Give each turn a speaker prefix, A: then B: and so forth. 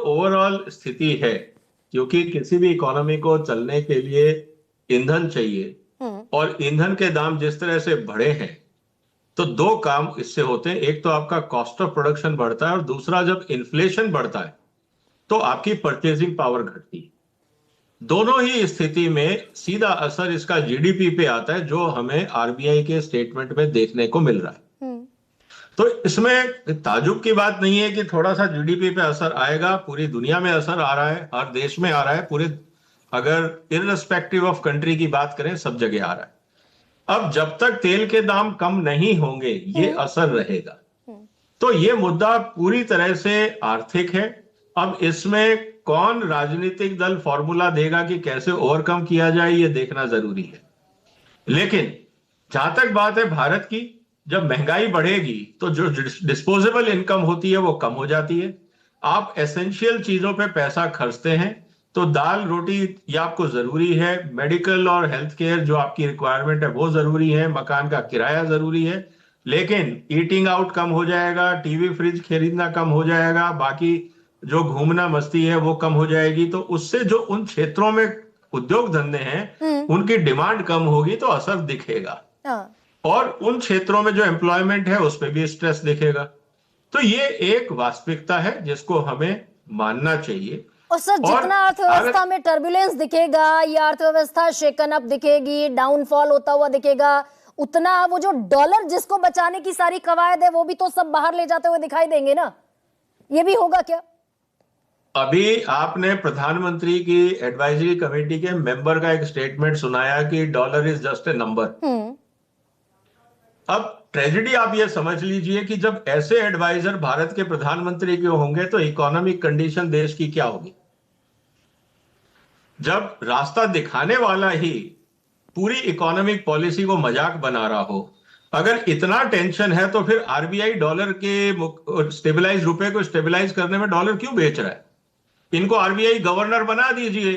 A: Overall स्थिति है, क्योंकि किसी भी इकोनॉमी को चलने के लिए ईंधन चाहिए, और ईंधन के दाम जिस तरह से बढ़े हैं, तो दो काम इससे होते हैं। एक तो आपका कॉस्ट ऑफ प्रोडक्शन बढ़ता है, और दूसरा जब इन्फ्लेशन बढ़ता है तो आपकी परचेजिंग पावर घटती है। दोनों ही स्थिति में सीधा असर इसका जीडीपी पे आता है, जो हमें आरबीआई के स्टेटमेंट में देखने को मिल रहा है। तो इसमें ताजुब की बात नहीं है कि थोड़ा सा जीडीपी पे असर आएगा। पूरी दुनिया में असर आ रहा है, हर देश में आ रहा है, पूरे, अगर इररिस्पेक्टिव ऑफ कंट्री की बात करें, सब जगह आ रहा है। अब जब तक तेल के दाम कम नहीं होंगे ये असर रहेगा। तो ये मुद्दा पूरी तरह से आर्थिक है। अब इसमें कौन राजनीतिक दल फॉर्मूला देगा कि कैसे ओवरकम किया जाए, ये देखना जरूरी है। लेकिन जहां तक बात है भारत की, जब महंगाई बढ़ेगी तो जो डिस्पोजेबल इनकम होती है वो कम हो जाती है। आप एसेंशियल चीजों पे पैसा खर्चते हैं, तो दाल रोटी ये आपको जरूरी है, मेडिकल और हेल्थ केयर जो आपकी रिक्वायरमेंट है वो जरूरी है, मकान का किराया जरूरी है। लेकिन ईटिंग आउट कम हो जाएगा, टीवी फ्रिज खरीदना कम हो जाएगा, बाकी जो घूमना मस्ती है वो कम हो जाएगी। तो उससे जो उन क्षेत्रों में उद्योग धंधे हैं उनकी डिमांड कम होगी, तो असर दिखेगा। और उन क्षेत्रों में जो एम्प्लॉयमेंट है उस पर भी स्ट्रेस दिखेगा। तो ये एक वास्तविकता है जिसको हमें मानना चाहिए।
B: और सर, जितना अर्थव्यवस्था में टर्बुलेंस दिखेगा या अर्थव्यवस्था शेकन अप दिखेगी, डाउनफॉल होता हुआ दिखेगा, उतना वो जो डॉलर जिसको बचाने की सारी कवायद है वो भी तो सब बाहर ले जाते हुए दिखाई देंगे ना। ये भी होगा क्या?
A: अभी आपने प्रधानमंत्री की एडवाइजरी कमेटी के मेंबर का एक स्टेटमेंट सुनाया कि dollar is just a number. अब ट्रेजेडी आप ये समझ लीजिए कि जब ऐसे एडवाइजर भारत के प्रधानमंत्री के होंगे तो इकोनॉमिक कंडीशन देश की क्या होगी। जब रास्ता दिखाने वाला ही पूरी इकोनॉमिक पॉलिसी को मजाक बना रहा हो, अगर इतना टेंशन है तो फिर आरबीआई डॉलर के स्टेबलाइज रुपए को स्टेबलाइज करने में डॉलर क्यों बेच रहा है? इनको आरबीआई गवर्नर बना दीजिए,